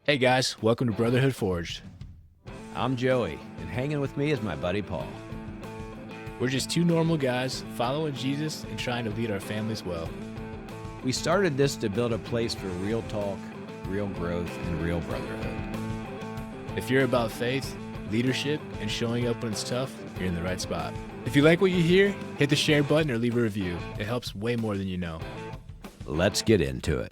Hey guys, welcome to Brotherhood Forged. I'm Joey, and hanging with me is my buddy Paul. We're just two normal guys following Jesus and trying to lead our families well. We started this to build a place for real talk, real growth, and real brotherhood. If you're about faith, leadership, and showing up when it's tough, you're in the right spot. If you like what you hear, hit the share button or leave a review. It helps way more than you know. Let's get into it.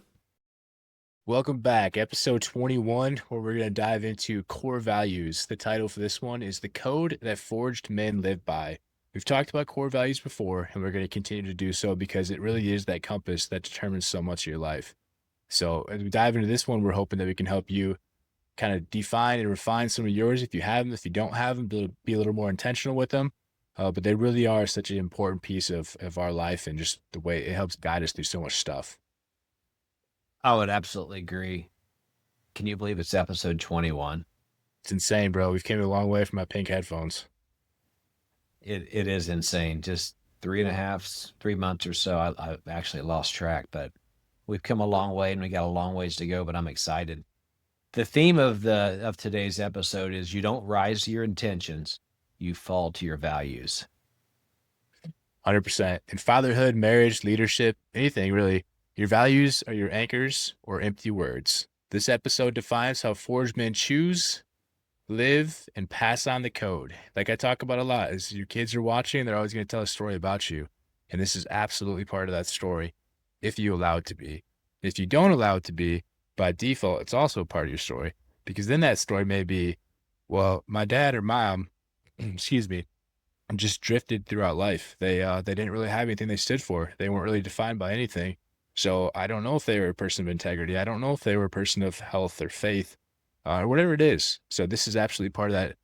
Welcome back, episode 21, where we're going to dive into core values. The title for this one is The Code That Forged Men Live By. We've talked about core values before, and we're going to continue to do so because it really is that compass that determines so much of your life. So as we dive into this one, we're hoping that we can help you kind of define and refine some of yours if you have them. If you don't have them, be a little more intentional with them. But they really are such an important piece of our life and just the way it helps guide us through so much stuff. I would absolutely agree. Can you believe it's episode 21? It's insane, bro. We've came a long way from my pink headphones. It is insane. Just 3 months or so. I've actually lost track, but we've come a long way and we got a long ways to go, but I'm excited. The theme of today's episode is you don't rise to your intentions, you fall to your values. 100%. In fatherhood, marriage, leadership, anything really, your values are your anchors or empty words. This episode defines how forged men choose, live, and pass on the code. Like I talk about a lot, as your kids are watching, they're always going to tell a story about you. And this is absolutely part of that story, if you allow it to be. If you don't allow it to be, by default, it's also part of your story. Because then that story may be, well, my dad or mom, excuse me, just drifted throughout life. They didn't really have anything they stood for. They weren't really defined by anything. So I don't know if they were a person of integrity. I don't know if they were a person of health or faith or whatever it is. So this is absolutely part of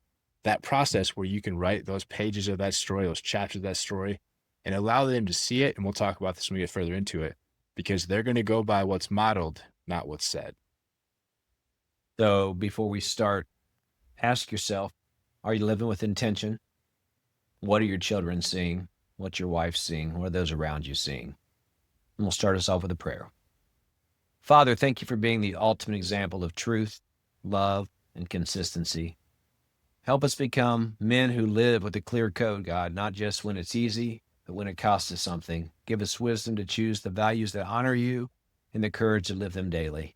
that process where you can write those pages of that story, those chapters of that story, and allow them to see it. And we'll talk about this when we get further into it, because they're going to go by what's modeled, not what's said. So before we start, ask yourself, are you living with intention? What are your children seeing? What's your wife seeing? What are those around you seeing? And we'll start us off with a prayer. Father, thank you for being the ultimate example of truth, love, and consistency. Help us become men who live with a clear code, God, not just when it's easy, but when it costs us something. Give us wisdom to choose the values that honor you and the courage to live them daily.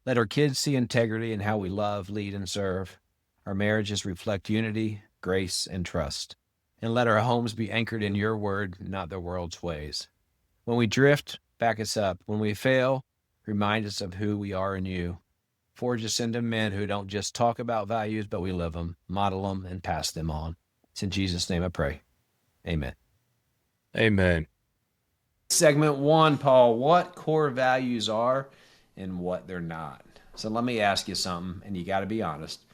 Let our kids see integrity in how we love, lead, and serve. Our marriages reflect unity, grace, and trust. And let our homes be anchored in your word, not the world's ways. When we drift, back us up. When we fail, remind us of who we are in you. Forge us into men who don't just talk about values, but we live them, model them, and pass them on. It's in Jesus' name I pray. Amen. Amen. Segment 1, Paul, what core values are and what they're not. So let me ask you something, and you got to be honest.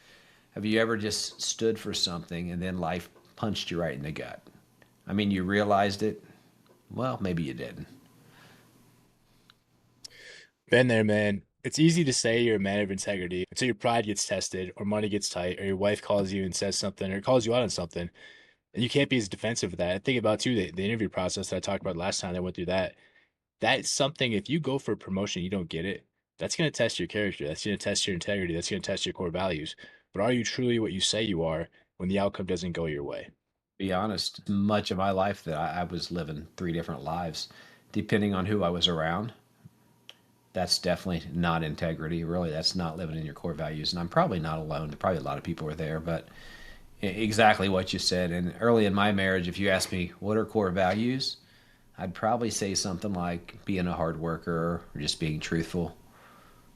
Have you ever just stood for something and then life punched you right in the gut? I mean, you realized it. Well, maybe you didn't. Been there, man. It's easy to say you're a man of integrity until your pride gets tested or money gets tight or your wife calls you and says something or calls you out on something. And you can't be as defensive with that. I think about, too, the interview process that I talked about last time that went through that. That's something, if you go for a promotion, you don't get it. That's going to test your character. That's going to test your integrity. That's going to test your core values. But are you truly what you say you are when the outcome doesn't go your way? Be honest, much of my life that I was living 3 different lives, depending on who I was around. That's definitely not integrity. Really, that's not living in your core values. And I'm probably not alone. Probably a lot of people are there, but exactly what you said. And early in my marriage, if you ask me, what are core values? I'd probably say something like being a hard worker or just being truthful.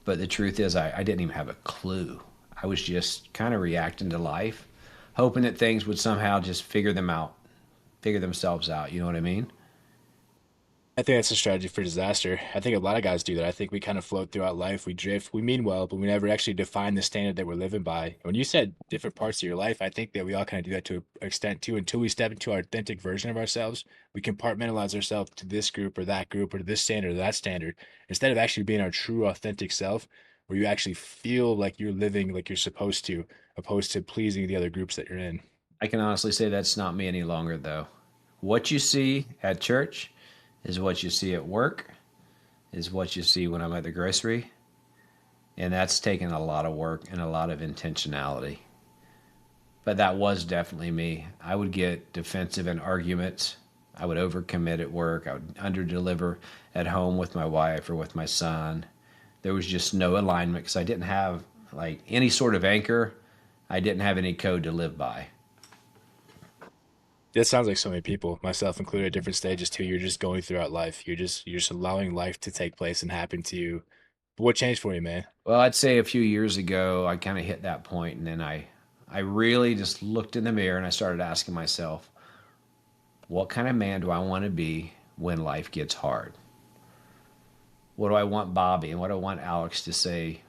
But the truth is, I didn't even have a clue. I was just kind of reacting to life, hoping that things would somehow just figure themselves out. You know what I mean? I think that's a strategy for disaster. I think a lot of guys do that. I think we kind of float throughout life. We drift. We mean well, but we never actually define the standard that we're living by. When you said different parts of your life, I think that we all kind of do that to an extent too. Until we step into our authentic version of ourselves, we compartmentalize ourselves to this group or to this standard or that standard, instead of actually being our true authentic self, where you actually feel like you're living like you're supposed to, opposed to pleasing the other groups that you're in. I can honestly say that's not me any longer, though. What you see at church is what you see at work, is what you see when I'm at the grocery, And that's taken a lot of work and a lot of intentionality. But that was definitely me. I would get defensive in arguments. I would overcommit at work. I would underdeliver at home with my wife or with my son. There was just no alignment because I didn't have like any sort of anchor. I didn't have any code to live by. That sounds like so many people, myself included, at different stages too. You're just going throughout life. You're just allowing life to take place and happen to you. But what changed for you, man? Well, I'd say a few years ago, I kind of hit that point, and then I really just looked in the mirror and I started asking myself, what kind of man do I want to be when life gets hard? What do I want Bobby and what do I want Alex to say,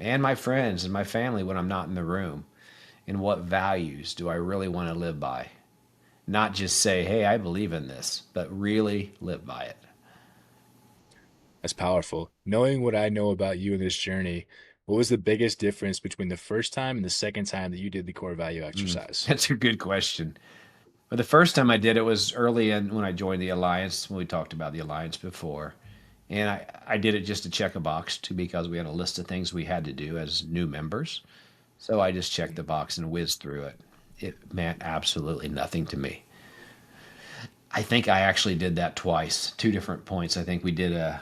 and my friends and my family when I'm not in the room? And what values do I really want to live by? Not just say, hey, I believe in this, but really live by it. That's powerful. Knowing what I know about you in this journey, what was the biggest difference between the first time and the second time that you did the core value exercise? That's a good question. But the first time I did it was early in when I joined the Alliance, when we talked about the Alliance before. And I did it just to check a box too, because we had a list of things we had to do as new members. So I just checked the box and whizzed through it. It meant absolutely nothing to me. I think I actually did that twice, two different points. I think we did a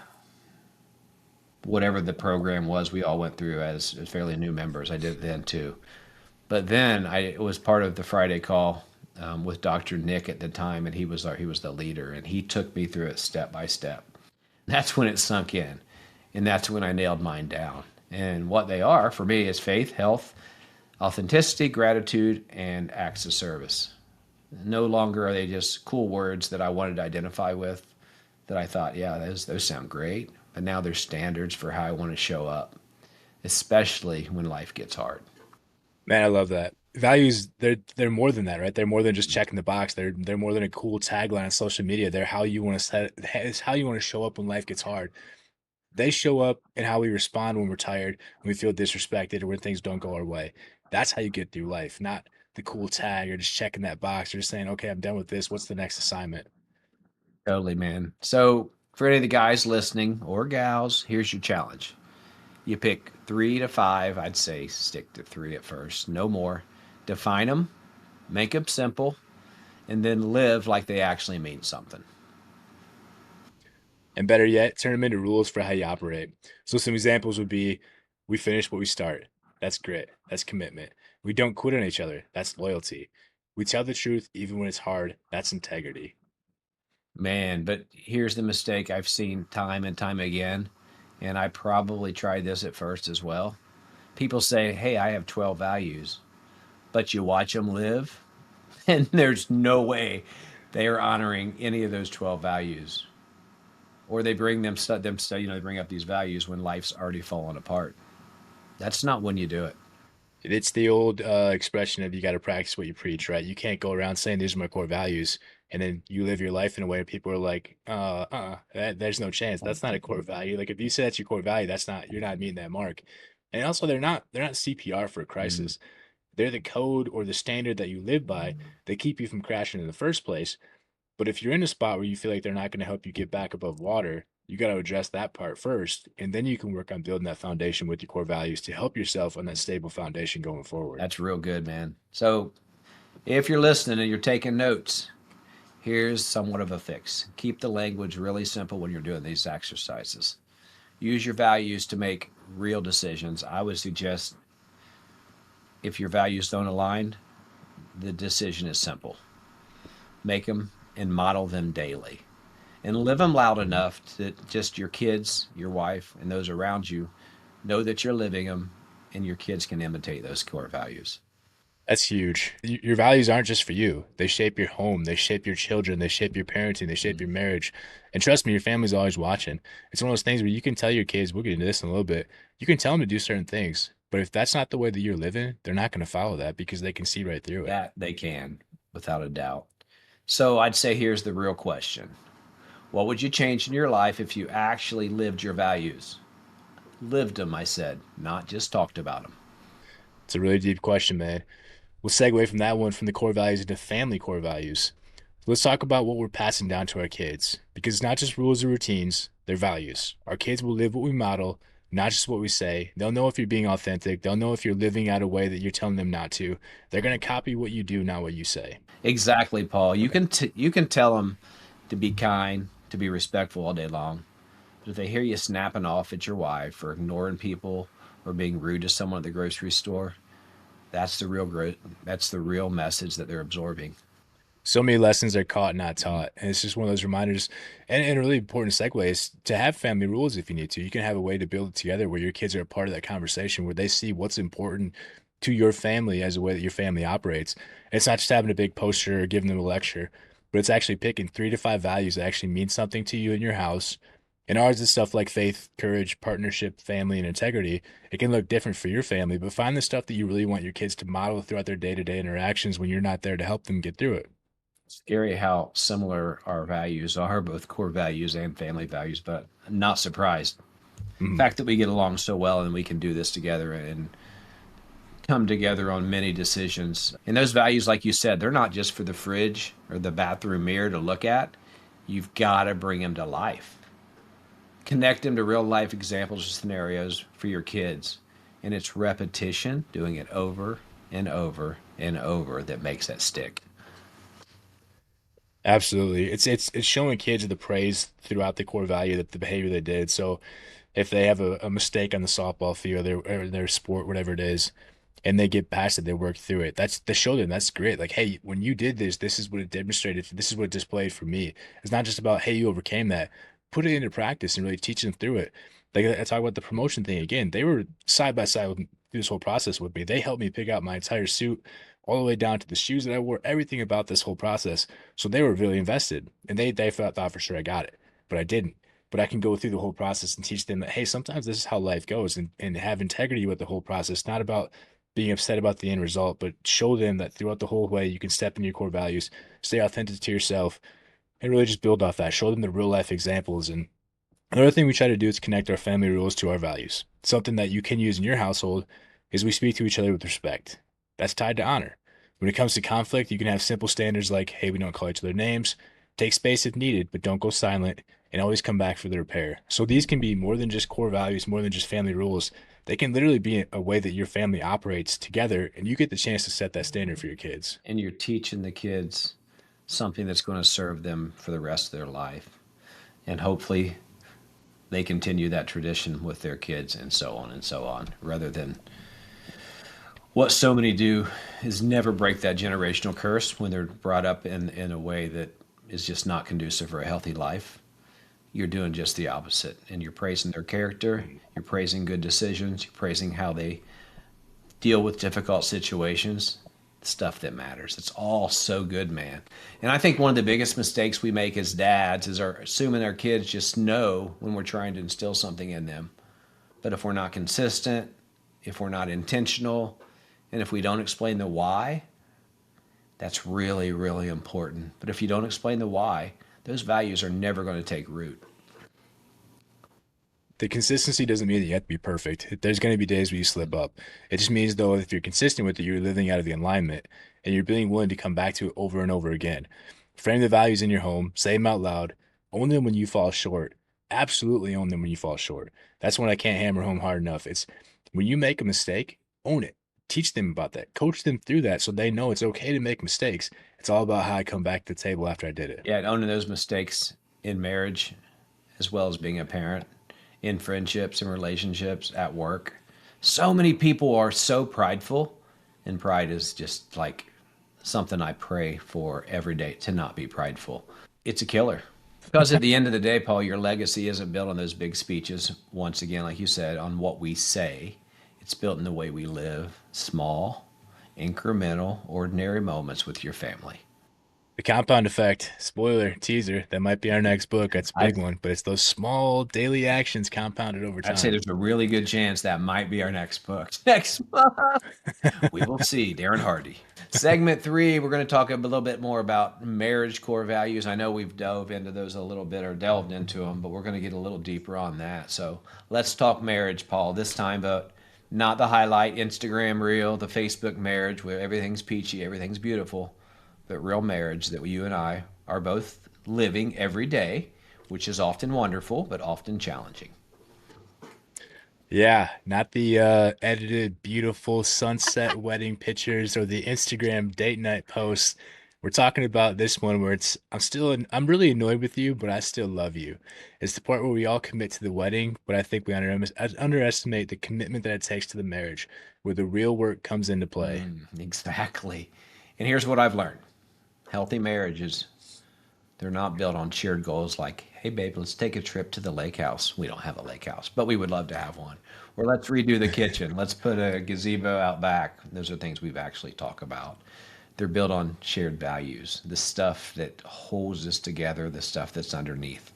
whatever the program was we all went through as fairly new members. I did it then too. But then I was part of the Friday call with Dr. Nick at the time, and he was the leader, and he took me through it step by step. That's when it sunk in, and that's when I nailed mine down. And what they are for me is faith, health, authenticity, gratitude, and acts of service. No longer are they just cool words that I wanted to identify with. That I thought, yeah, those sound great, but now they're standards for how I want to show up, especially when life gets hard. Man, I love that. Values, they're more than that, right? They're more than just checking the box. They're more than a cool tagline on social media. They're how you want to set it's how you want to show up when life gets hard. They show up in how we respond when we're tired, when we feel disrespected, or when things don't go our way. That's how you get through life, not the cool tag or just checking that box or just saying, okay, I'm done with this. What's the next assignment? Totally, man. So, for any of the guys listening or gals, here's your challenge. You pick 3 to 5. I'd say stick to 3 at first, no more. Define them, make them simple, and then live like they actually mean something. And better yet, turn them into rules for how you operate. So some examples would be we finish what we start. That's grit. That's commitment. We don't quit on each other. That's loyalty. We tell the truth even when it's hard. That's integrity. Man, but here's the mistake I've seen time and time again, and I probably tried this at first as well. People say, hey, I have 12 values, but you watch them live, and there's no way they are honoring any of those 12 values. Or they bring they bring up these values when life's already fallen apart. That's not when you do it. It's the old expression of you got to practice what you preach, right? You can't go around saying these are my core values, and then you live your life in a way where people are like, there's no chance. That's not a core value. Like if you say that's your core value, that's not you're not meeting that mark. And also, they're not CPR for a Mm, crisis. They're the code or the standard that you live by that keep you from crashing in the first place. But if you're in a spot where you feel like they're not going to help you get back above water, you got to address that part first. And then you can work on building that foundation with your core values to help yourself on that stable foundation going forward. that's real good, man. So if you're listening and you're taking notes, here's somewhat of a fix. Keep the language really simple when you're doing these exercises. Use your values to make real decisions. I would suggest if your values don't align, the decision is simple. Make them and model them daily. And live them loud enough that just your kids, your wife, and those around you know that you're living them and your kids can imitate those core values. That's huge. Your values aren't just for you. They shape your home, they shape your children, they shape your parenting, they shape your marriage. And trust me, your family's always watching. It's one of those things where you can tell your kids, we'll get into this in a little bit, you can tell them to do certain things. But if that's not the way that you're living, they're not going to follow that because they can see right through it. That they can, without a doubt. So I'd say here's the real question. What would you change in your life if you actually lived your values? Lived them, I said, not just talked about them. It's a really deep question, man. We'll segue from that one from the core values into family core values. Let's talk about what we're passing down to our kids because it's not just rules or routines, they're values. Our kids will live what we model, not just what we say. They'll know if you're being authentic. They'll know if you're living out a way that you're telling them not to. They're going to copy what you do, not what you say. Exactly, Paul. You Okay. can you can tell them to be kind, to be respectful all day long. But if they hear you snapping off at your wife or ignoring people or being rude to someone at the grocery store, that's the real message that they're absorbing. So many lessons are caught, not taught. And it's just one of those reminders. And a really important segue is to have family rules if you need to. You can have a way to build it together where your kids are a part of that conversation, where they see what's important to your family as a way that your family operates. It's not just having a big poster or giving them a lecture, but it's actually picking 3 to 5 values that actually mean something to you in your house. And ours is stuff like faith, courage, partnership, family, and integrity. It can look different for your family, but find the stuff that you really want your kids to model throughout their day-to-day interactions when you're not there to help them get through it. Scary how similar our values are, both core values and family values, but I'm not surprised. The Mhm. fact that we get along so well and we can do this together and come together on many decisions. And those values, like you said, they're not just for the fridge or the bathroom mirror to look at. You've got to bring them to life. Connect them to real life examples or scenarios for your kids. And it's repetition, doing it over and over and over that makes that stick. Absolutely. It's showing kids the praise throughout the core value that the behavior they did. So if they have a mistake on the softball field or their sport, whatever it is, and they get past it, they work through it. That's to show them that's great. Like, hey, when you did this, this is what it demonstrated. This is what it displayed for me. It's not just about, hey, you overcame that. Put it into practice and really teach them through it. Like I talk about the promotion thing again. They were side by side with through this whole process with me. They helped me pick out my entire suit, all the way down to the shoes that I wore, everything about this whole process. So they were really invested, and they thought for sure I got it, but I didn't. But I can go through the whole process and teach them that, hey, sometimes this is how life goes, and have integrity with the whole process, not about being upset about the end result, but show them that throughout the whole way you can step in your core values, stay authentic to yourself, and really just build off that. Show them the real life examples. And another thing we try to do is connect our family rules to our values. Something that you can use in your household is we speak to each other with respect. That's tied to honor. When it comes to conflict, you can have simple standards like, hey, we don't call each other names, take space if needed, but don't go silent, and always come back for the repair. So these can be more than just core values, more than just family rules. They can literally be a way that your family operates together, and you get the chance to set that standard for your kids. And you're teaching the kids something that's going to serve them for the rest of their life. And hopefully they continue that tradition with their kids and so on, rather than what so many do is never break that generational curse when they're brought up in a way that is just not conducive for a healthy life. You're doing just the opposite. And you're praising their character, you're praising good decisions, you're praising how they deal with difficult situations, stuff that matters. It's all so good, man. And I think one of the biggest mistakes we make as dads is assuming our kids just know when we're trying to instill something in them. But if we're not consistent, if we're not intentional, and if we don't explain the why, that's really, really important. But if you don't explain the why, those values are never going to take root. The consistency doesn't mean that you have to be perfect. There's going to be days where you slip up. It just means, though, if you're consistent with it, you're living out of the alignment and you're being willing to come back to it over and over again. Frame the values in your home, say them out loud, own them when you fall short. Absolutely own them when you fall short. That's when I can't hammer home hard enough. It's when you make a mistake, own it. Teach them about that. Coach them through that so they know it's okay to make mistakes. It's all about how I come back to the table after I did it. Yeah, and owning those mistakes in marriage, as well as being a parent, in friendships and relationships, at work. So many people are so prideful, and pride is just like something I pray for every day to not be prideful. It's a killer. Because at the end of the day, Paul, your legacy isn't built on those big speeches. Once again, like you said, on what we say, it's built in the way we live, small, incremental, ordinary moments with your family. The compound effect, spoiler, teaser, that might be our next book. That's a I, big one, but it's those small daily actions compounded over I'd say time. there's a really good chance that might be our next book. Next month. We will see. Darren Hardy. Segment 3, we're going to talk a little bit more about marriage core values. I know we've dove into those a little bit or delved into them, but we're going to get a little deeper on that. So let's talk marriage, Paul. This time, but not the highlight Instagram reel, the Facebook marriage where everything's peachy, everything's beautiful, but real marriage that you and I are both living every day, which is often wonderful, but often challenging. Yeah, not the edited beautiful sunset wedding pictures or the Instagram date night posts. We're talking about this one where I'm really annoyed with you, but I still love you. It's the part where we all commit to the wedding, but I think we underestimate the commitment that it takes to the marriage, where the real work comes into play. Exactly. And here's what I've learned. Healthy marriages, they're not built on shared goals like, hey, babe, let's take a trip to the lake house. We don't have a lake house, but we would love to have one. Or let's redo the kitchen. Let's put a gazebo out back. Those are things we've actually talked about. They're built on shared values, the stuff that holds us together, the stuff that's underneath.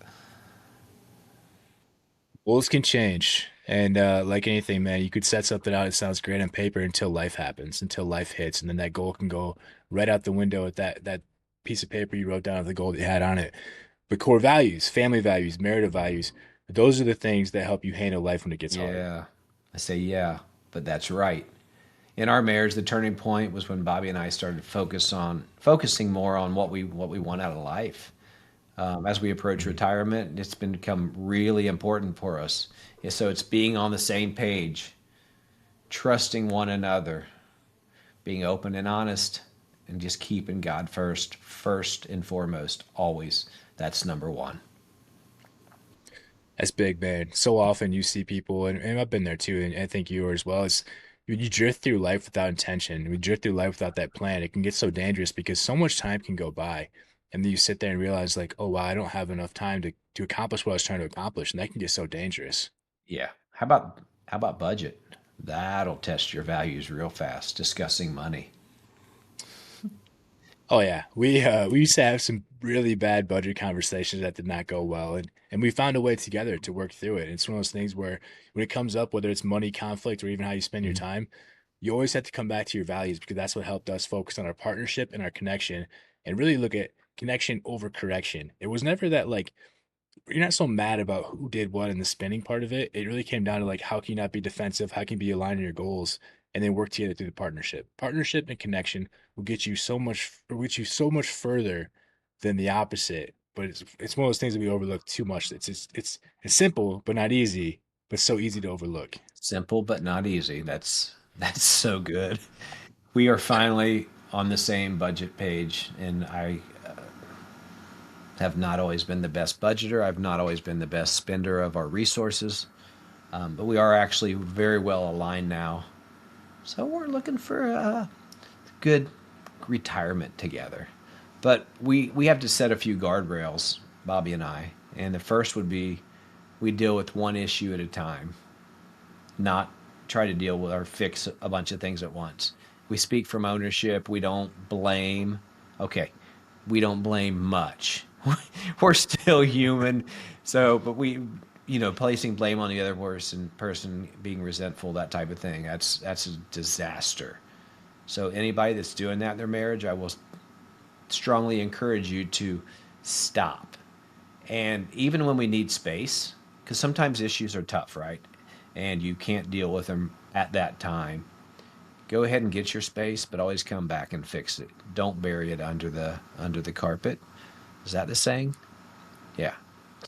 Goals can change. And like anything, man, you could set something out that sounds great on paper until life happens, until life hits, and then that goal can go right out the window with that piece of paper you wrote down of the goal that you had on it. But core values, family values, marital values, those are the things that help you handle life when it gets hard. Yeah. I say, yeah, but that's right. In our marriage, the turning point was when Bobby and I started focusing more on what we want out of life. As we approach Mhm. retirement, it's been become really important for us. And so it's being on the same page, trusting one another, being open and honest, and just keeping God first and foremost, always. That's number one. That's big, man. So often you see people, and I've been there too, and I think you are as well. It's you drift through life without intention. We drift through life without that plan. It can get so dangerous because so much time can go by, and then you sit there and realize, like, oh wow, I don't have enough time to accomplish what I was trying to accomplish, and that can get so dangerous. Yeah. How about budget? That'll test your values real fast. Discussing money. Oh yeah, we used to have some really bad budget conversations that did not go well, and we found a way together to work through it. It's one of those things where when it comes up, whether it's money conflict or even how you spend your Mhm. time, you always have to come back to your values because that's what helped us focus on our partnership and our connection, and really look at connection over correction. It was never that like you're not so mad about who did what in the spending part of it. It really came down to like how can you not be defensive, how can you be aligned in your goals, and then work together through the partnership. Partnership and connection will get you so much further than the opposite. But it's one of those things that we overlook too much. It's simple but not easy, but so easy to overlook. Simple but not easy. That's so good. We are finally on the same budget page, and I have not always been the best budgeter. I've not always been the best spender of our resources, but we are actually very well aligned now. So we're looking for a good retirement together. But we have to set a few guardrails, Bobby and I. And the first would be we deal with one issue at a time, not try to deal with or fix a bunch of things at once. We speak from ownership. We don't blame. Okay, we don't blame much. We're still human. So, but placing blame on the other person being resentful, that type of thing, that's a disaster. So anybody that's doing that in their marriage, I will strongly encourage you to stop. And even when we need space, because sometimes issues are tough, right? And you can't deal with them at that time. Go ahead and get your space, but always come back and fix it. Don't bury it under the carpet. Is that the saying? Yeah.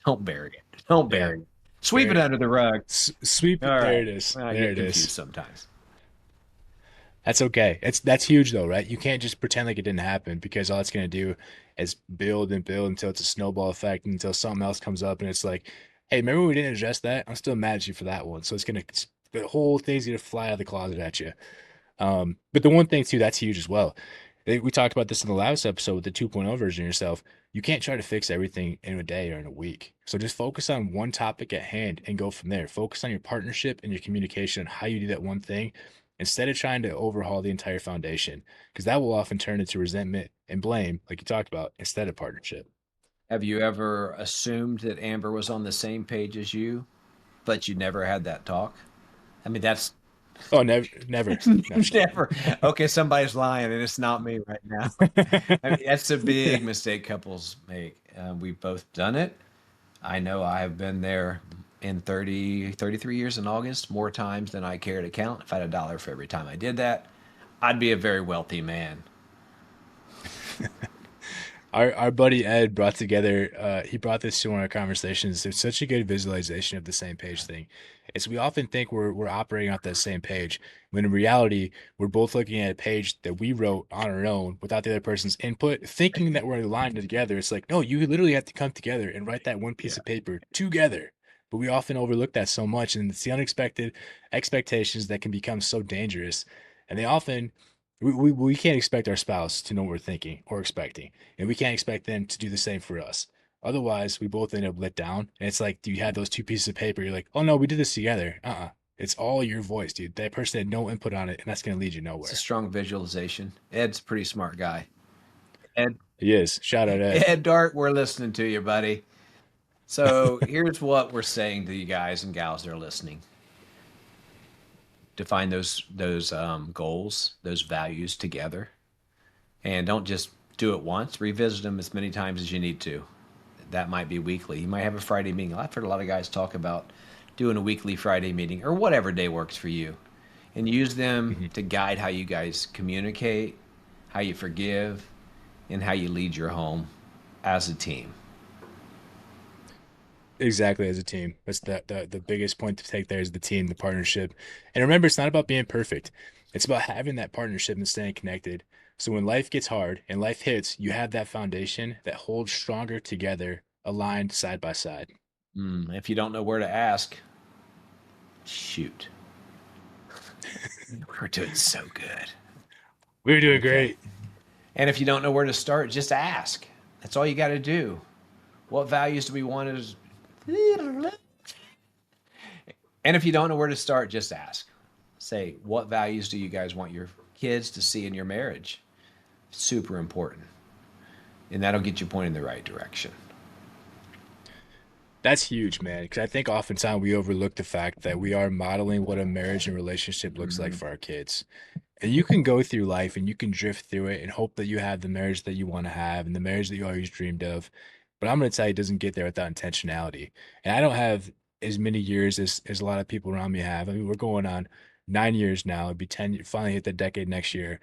Don't bury it. Don't Yeah, bury it. Sweep it very under the rug. sweep All it. There right. it is. Well, I There get it is. confused sometimes. That's okay. That's huge though, right? You can't just pretend like it didn't happen because all it's gonna do is build and build until it's a snowball effect until something else comes up and it's like, hey, remember when we didn't address that? I'm still mad at you for that one. So the whole thing's gonna fly out of the closet at you. But the one thing too, that's huge as well. We talked about this in the last episode with the 2.0 version of yourself. You can't try to fix everything in a day or in a week. So just focus on one topic at hand and go from there. Focus on your partnership and your communication, how you do that one thing, instead of trying to overhaul the entire foundation, because that will often turn into resentment and blame, like you talked about, instead of partnership. Have you ever assumed that Amber was on the same page as you, but you never had that talk? I mean, that's Oh, never, never. No, I'm just kidding. never. Okay, somebody's lying, and it's not me right now. I mean, that's a big mistake couples make. We've both done it. I know I have been there in 33 years in August, more times than I care to count. If I had a dollar for every time I did that, I'd be a very wealthy man. Our buddy Ed he brought this to one of our conversations. It's such a good visualization of the same page thing. is we often think we're operating off that same page, when in reality, we're both looking at a page that we wrote on our own without the other person's input, thinking that we're aligned together. It's like, no, you literally have to come together and write that one piece Yeah. of paper together. But we often overlook that so much, and it's the unexpected expectations that can become so dangerous. And they often, we can't expect our spouse to know what we're thinking or expecting, and we can't expect them to do the same for us. Otherwise, we both end up let down. And it's like, do you have those two pieces of paper? You're like, oh no, we did this together. It's all your voice, dude. That person had no input on it, and that's going to lead you It's a nowhere. strong visualization. Ed's a pretty smart guy. Ed, He is. Shout out Ed. Ed Dart, we're listening to you, buddy. So here's what we're saying to you guys and gals that are listening. Define those goals, those values together, and don't just do it once. Revisit them as many times as you need to. That might be weekly. You might have a Friday meeting. I've heard a lot of guys talk about doing a weekly Friday meeting or whatever day works for you, and use them Mhm. to guide how you guys communicate, how you forgive, and how you lead your home as a team. Exactly, as a team. That's the biggest point to take there is the team, the partnership. And remember, it's not about being perfect. It's about having that partnership and staying connected. So when life gets hard and life hits, you have that foundation that holds stronger together, aligned side by side. If you don't know where to ask, shoot. We're doing so good. We're doing Okay. great. And if you don't know where to start, just ask. That's all you got to do. What values do we want as. And if you don't know where to start, just ask. Say, what values do you guys want your kids to see in your marriage? Super important. And that'll get you pointed in the right direction. That's huge, man. Because I think oftentimes we overlook the fact that we are modeling what a marriage and relationship looks like Mhm. for our kids. And you can go through life and you can drift through it and hope that you have the marriage that you want to have and the marriage that you always dreamed of. But I'm going to tell you, it doesn't get there without intentionality. And I don't have as many years as a lot of people around me have. I mean, we're going on 9 years now. It'd be 10, finally hit the decade next year.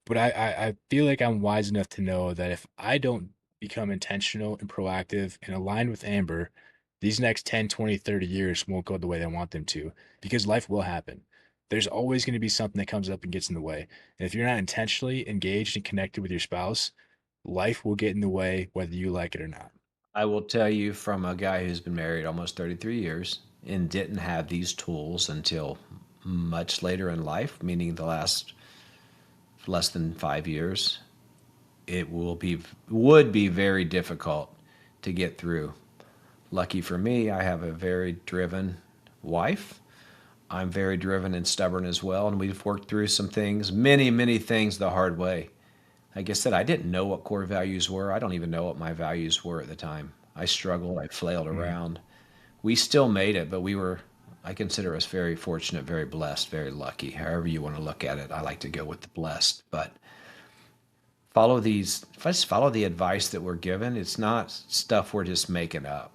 But I feel like I'm wise enough to know that if I don't become intentional and proactive and aligned with Amber, these next 10, 20, 30 years won't go the way I want them to, because life will happen. There's always going to be something that comes up and gets in the way. And if you're not intentionally engaged and connected with your spouse, life will get in the way whether you like it or not. I will tell you from a guy who's been married almost 33 years and didn't have these tools until much later in life, meaning the last less than 5 years, it would be very difficult to get through. Lucky for me, I have a very driven wife. I'm very driven and stubborn as well, and we've worked through some things, many things the hard way. Like I said, I didn't know what core values were. I don't even know what my values were at the time. I struggled, I flailed Mhm. around. We still made it, but I consider us very fortunate, very blessed, very lucky. However you want to look at it, I like to go with the blessed. But just follow the advice that we're given. It's not stuff we're just making up.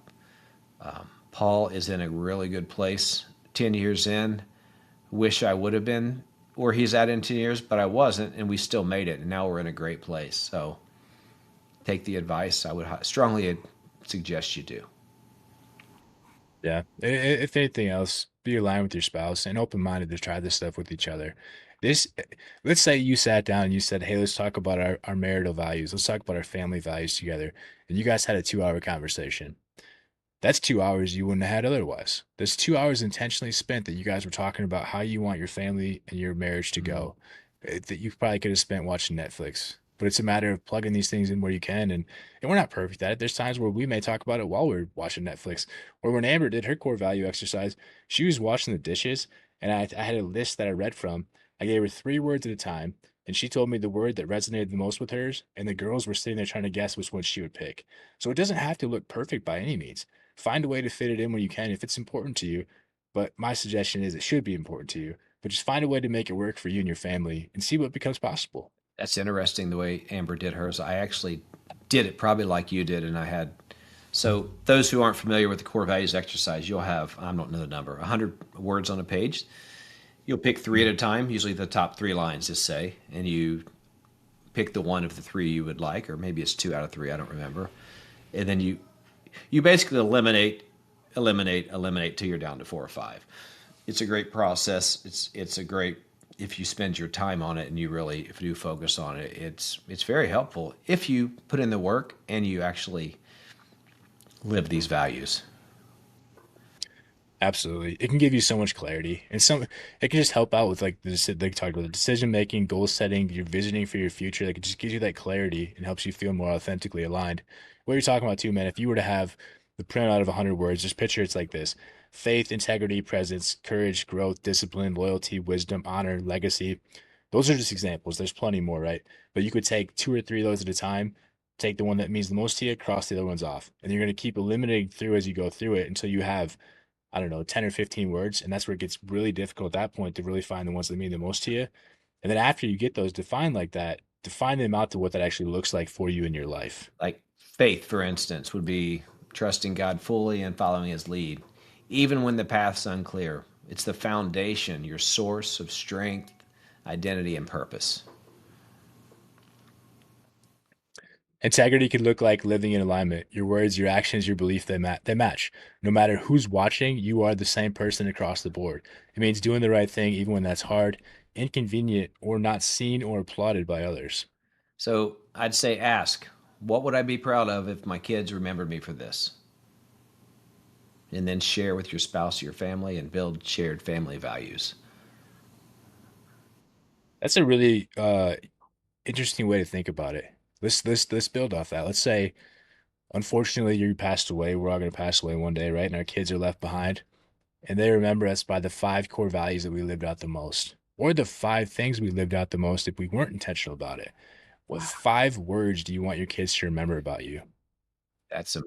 Paul is in a really good place 10 years in. Wish I would have been where he's at in 10 years, but I wasn't, and we still made it. And now we're in a great place. So take the advice. I would strongly suggest you do. Yeah. If anything else, be aligned with your spouse and open minded to try this stuff with each other. This, let's say you sat down and you said, hey, let's talk about our marital values. Let's talk about our family values together. And you guys had a 2 hour conversation. That's 2 hours you wouldn't have had otherwise. That's 2 hours intentionally spent that you guys were talking about how you want your family and your marriage to Mm. go. That you probably could have spent watching Netflix. But it's a matter of plugging these things in where you can, and we're not perfect at it. There's times where we may talk about it while we're watching Netflix. Or when Amber did her core value exercise, she was washing the dishes, and I had a list that I read from. I gave her 3 words at a time, and she told me the word that resonated the most with hers, and the girls were sitting there trying to guess which one she would pick. So it doesn't have to look perfect by any means. Find a way to fit it in when you can if it's important to you. But my suggestion is it should be important to you. But just find a way to make it work for you and your family and see what becomes possible. That's interesting the way Amber did hers. I actually did it probably like you did, and I had. So those who aren't familiar with the core values exercise, you'll have I don't know the number, 100 words on a page. You'll pick three at Mhm. a time, usually the top three lines, just say, and you pick the one of the three you would like, or maybe it's two out of three, I don't remember. And then you basically eliminate eliminate till you're down to 4 or 5. It's a great process. It's a great, if you spend your time on it and you really, if you do focus on it, it's very helpful if you put in the work and you actually live these values. Absolutely. It can give you so much clarity and it can just help out with like like talked about the decision making, goal setting, your visioning for your future. Like it just gives you that clarity and helps you feel more authentically aligned. What you're talking about too, man, if you were to have the printout of 100 words, just picture it's like this: faith, integrity, presence, courage, growth, discipline, loyalty, wisdom, honor, legacy. Those are just examples. There's plenty more, right? But you could take two or three of those at a time, take the one that means the most to you, cross the other ones off. And you're going to keep eliminating through as you go through it until you have, I don't know, 10 or 15 words. And that's where it gets really difficult at that point to really find the ones that mean the most to you. And then after you get those defined like that, define them out to what that actually looks like for you in your life. Like faith, for instance, would be trusting God fully and following his lead, even when the path's unclear. It's the foundation, your source of strength, identity, and purpose. Integrity could look like living in alignment. Your words, your actions, your belief, they match. No matter who's watching, you are the same person across the board. It means doing the right thing even when that's hard, inconvenient, or not seen or applauded by others. So I'd say ask, what would I be proud of if my kids remembered me for this? And then share with your spouse, your family, and build shared family values. That's a really interesting way to think about it. Let's build off that. Let's say, unfortunately, you passed away. We're all going to pass away one day, right? And our kids are left behind, and they remember us by the five core values that we lived out the most, or the five things we lived out the most if we weren't intentional about it. What five words do you want your kids to remember about you? That's a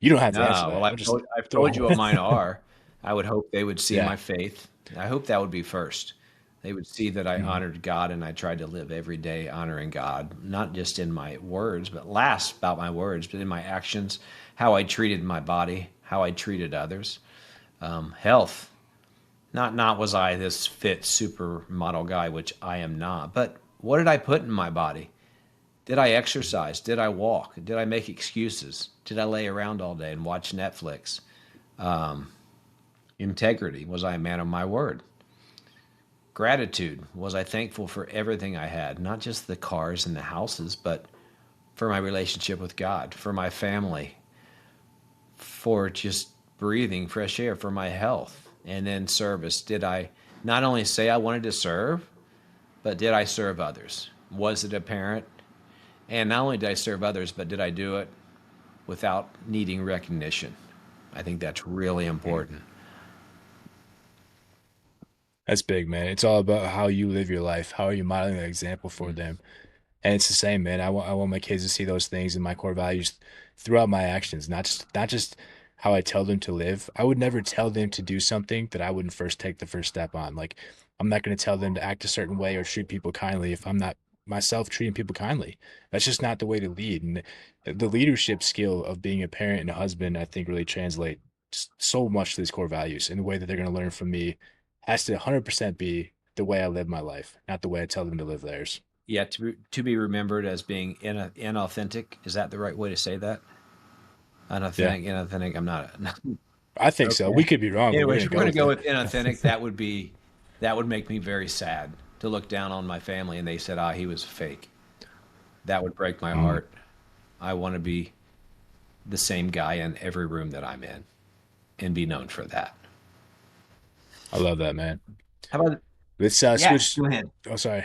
You don't have to answer no. Well, that. I'm just I've told you what throwing. mine are. I would hope they would see Yeah. my faith. I hope that would be first. They would see that I Mhm. honored God and I tried to live every day honoring God, not just in my words, but last about my words, but in my actions, how I treated my body, how I treated others. Health. Not was I this fit supermodel guy, which I am not, but what did I put in my body? Did I exercise? Did I walk? Did I make excuses? Did I lay around all day and watch Netflix? Integrity. Was I a man of my word? Gratitude. Was I thankful for everything I had, not just the cars and the houses, but for my relationship with God, for my family, for just breathing fresh air, for my health? And then service. Did I not only say I wanted to serve, but did I serve others? Was it apparent? And not only did I serve others, but did I do it without needing recognition? I think that's really Mhm. important. That's big, man. It's all about how you live your life. How are you modeling an example for Mm. them? And it's the same, man. I want my kids to see those things and my core values throughout my actions, not just how I tell them to live. I would never tell them to do something that I wouldn't first take the first step on. Like I'm not going to tell them to act a certain way or treat people kindly if I'm not myself treating people kindly. That's just not the way to lead. And the leadership skill of being a parent and a husband, I think, really translate so much to these core values. And the way that they're going to learn from me has to 100% be the way I live my life, not the way I tell them to live theirs. Yeah, to be remembered as being inauthentic. Is that the right way to say that? Yeah. Unauthentic, inauthentic. I'm not. I think so. We Okay. could be wrong, but we're Anyways, gonna if we're go gonna with go it. with inauthentic, that would make me very sad to look down on my family and they said, "Ah, he was fake." That would break my Mm, heart. I want to be the same guy in every room that I'm in and be known for that. I love that, man. How about Let's yeah? switch. Go ahead. Oh, sorry.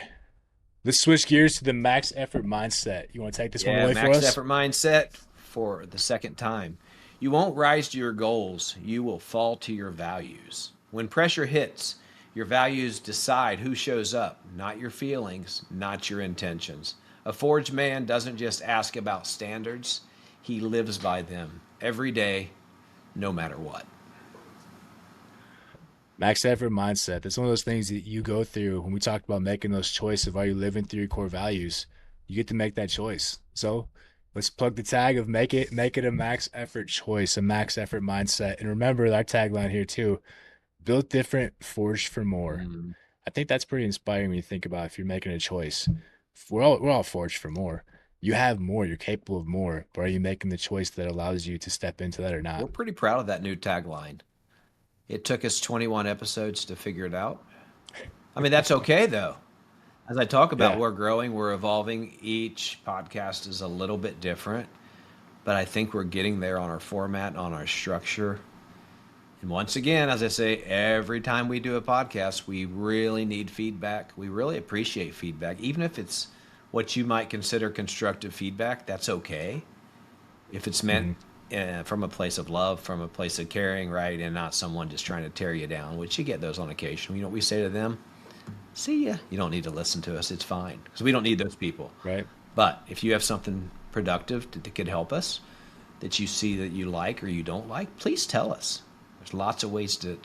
Let's switch gears to the max effort mindset. You want to take this one Yeah, away for max us? effort mindset for the second time. You won't rise to your goals, you will fall to your values. When pressure hits, your values decide who shows up, not your feelings, not your intentions. A forged man doesn't just ask about standards, he lives by them every day, no matter what. Max effort mindset. That's one of those things that you go through when we talked about making those choices of are you living through your core values. You get to make that choice. So let's plug the tag of make it a max effort choice, a max effort mindset. And remember our tagline here too: built different, forged for more. Mm. I think that's pretty inspiring when you think about if you're making a choice. We're all forged for more. You have more, you're capable of more, but are you making the choice that allows you to step into that or We're not? pretty proud of that new tagline. It took us 21 episodes to figure it out. I mean, that's okay though. As I talk about, Yeah. we're growing, we're evolving. Each podcast is a little bit different, but I think we're getting there on our format, on our structure. And once again, as I say, every time we do a podcast, we really need feedback. We really appreciate feedback, even if it's what you might consider constructive feedback. That's okay if it's meant Mhm. from a place of love, from a place of caring, right, and not someone just trying to tear you down. Which you get those on occasion. You know what we say to them? See ya. You don't need to listen to us. It's fine because we don't need those people. Right. But if you have something productive that could help us, that you see that you like or you don't like, please tell us. There's lots of ways to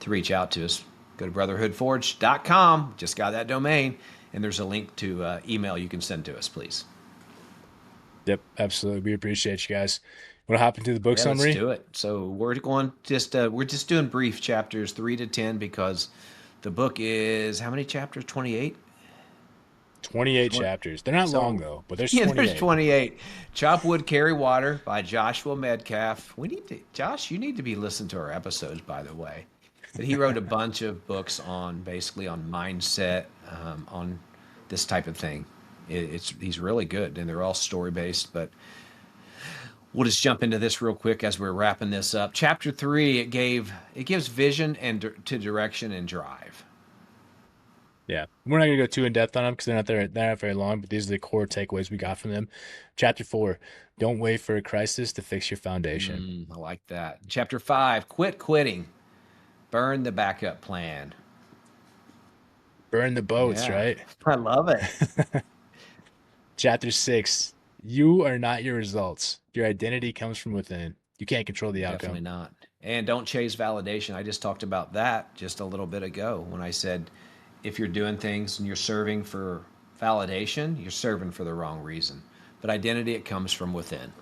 reach out to us. Go to brotherhoodforged.com. Just got that domain, and there's a link to email you can send to us, please. Yep, absolutely. We appreciate you guys. Want to hop into the book Yeah, let's summary? do it. So we're just doing brief chapters 3 to 10 because the book is how many chapters? 28. 28 chapters. They're not long So, though, but there's yeah, there's 28. 28. Chop Wood, Carry Water by Joshua Medcalf. We need to, Josh, you need to be listening to our episodes, by the way. But he wrote a bunch of books on basically on mindset, on this type of thing. He's really good, and they're all story based. But we'll just jump into this real quick as we're wrapping this up. Chapter 3, it gives vision and to direction and drive. Yeah, we're not gonna go too in depth on them because they're not very long. But these are the core takeaways we got from them. Chapter 4: Don't wait for a crisis to fix your foundation. I like that. Chapter 5, quit quitting, burn the backup plan. Burn the boats, Yeah, right? I love it. Chapter 6: You are not your results. Your identity comes from within. You can't control the Definitely outcome. not. And don't chase validation. I just talked about that just a little bit ago when I said if you're doing things and you're serving for validation, you're serving for the wrong reason. But identity, it comes from within.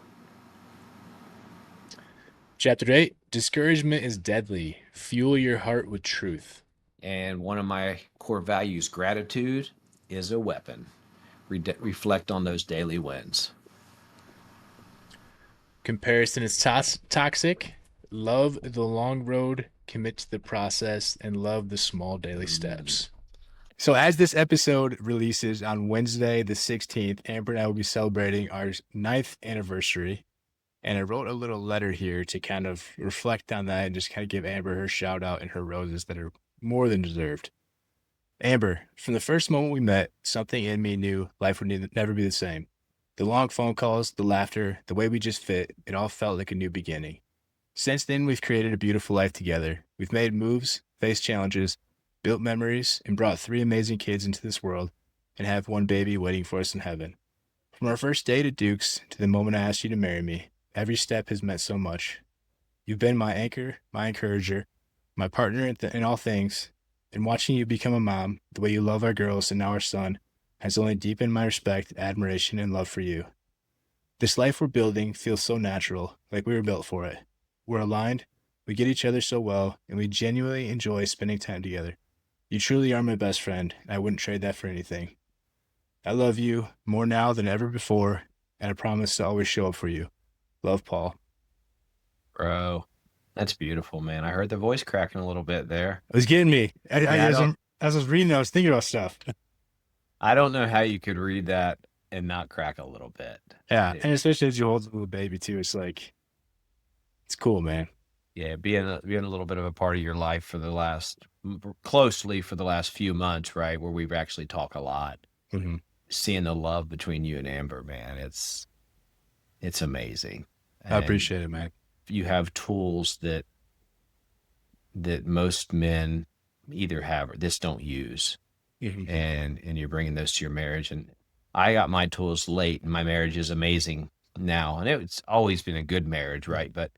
Chapter 8: Discouragement is deadly. Fuel your heart with truth. And one of my core values, gratitude, is a weapon. Reflect on those daily wins. Comparison is toxic. Love the long road, commit to the process, and love the small daily Mm, steps. So, as this episode releases on Wednesday, the 16th, Amber and I will be celebrating our ninth anniversary. And I wrote a little letter here to kind of reflect on that and just kind of give Amber her shout out and her roses that are more than deserved. Amber, from the first moment we met, something in me knew life would never be the same. The long phone calls, the laughter, the way we just fit, it all felt like a new beginning. Since then, we've created a beautiful life together. We've made moves, faced challenges, built memories, and brought three amazing kids into this world, and have one baby waiting for us in heaven. From our first date at Duke's to the moment I asked you to marry me, every step has meant so much. You've been my anchor, my encourager, my partner in all things, and watching you become a mom, the way you love our girls and now our son, has only deepened my respect, admiration, and love for you. This life we're building feels so natural, like we were built for it. We're aligned, we get each other so well, and we genuinely enjoy spending time together. You truly are my best friend, and I wouldn't trade that for anything. I love you more now than ever before, and I promise to always show up for you. Love, Paul. bro, that's beautiful, man. I heard the voice cracking a little bit there. It was getting me. Yeah, As I was reading, I was thinking about stuff. I don't know how you could read that and not crack a little bit. Yeah, It, and especially as you hold the little baby too, it's like it's cool, man. yeah, being a little bit of a part of your life for the closely for the last few months, right, where we've actually talked a lot. Hmm. Seeing the love between you and Amber, man, it's amazing. I And appreciate it, man. you have tools that most men either have or just don't use, Hmm. and you're bringing those to your marriage. And I got my tools late, and my marriage is amazing now, and it's always been a good marriage, right? But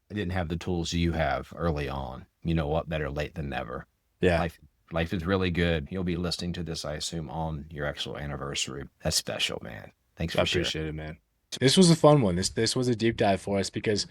I didn't have the tools you have early on. You know what? Better late than never. Yeah, Life life is really good. You'll be listening to this, I assume, on your actual anniversary. That's special, man. Thanks I for sharing. appreciate it, man. This was a fun one. This was a deep dive for us because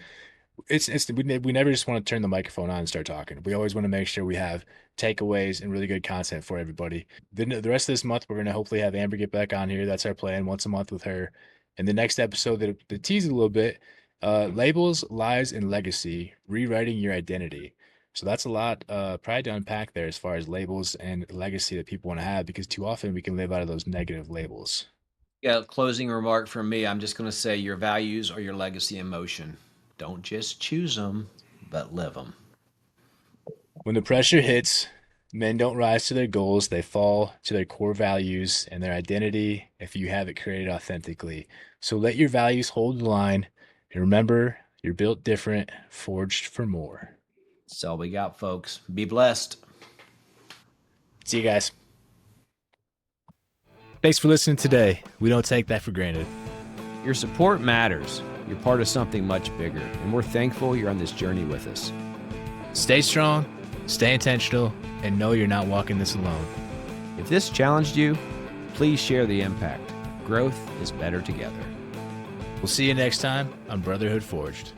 We never just want to turn the microphone on and start talking. We always want to make sure we have takeaways and really good content for everybody. The rest of this month, we're going to hopefully have Amber get back on here. That's our plan, once a month with her. And the next episode that tease it a little bit, labels, lies, and legacy, rewriting your identity. So that's a lot, probably to unpack there as far as labels and legacy that people want to have, because too often we can live out of those negative labels. Yeah, closing remark from me. I'm just going to say your values are your legacy in motion. Don't just choose them, but live them. When the pressure hits, men don't rise to their goals, they fall to their core values and their identity if you have it created authentically. So let your values hold the line, and remember, you're built different, forged for more. That's all we got, folks. Be blessed. See you guys. Thanks for listening today. We don't take that for granted. Your support matters. You're part of something much bigger, and we're thankful you're on this journey with us. Stay strong, stay intentional, and know you're not walking this alone. If this challenged you, please share the impact. Growth is better together. We'll see you next time on Brotherhood Forged.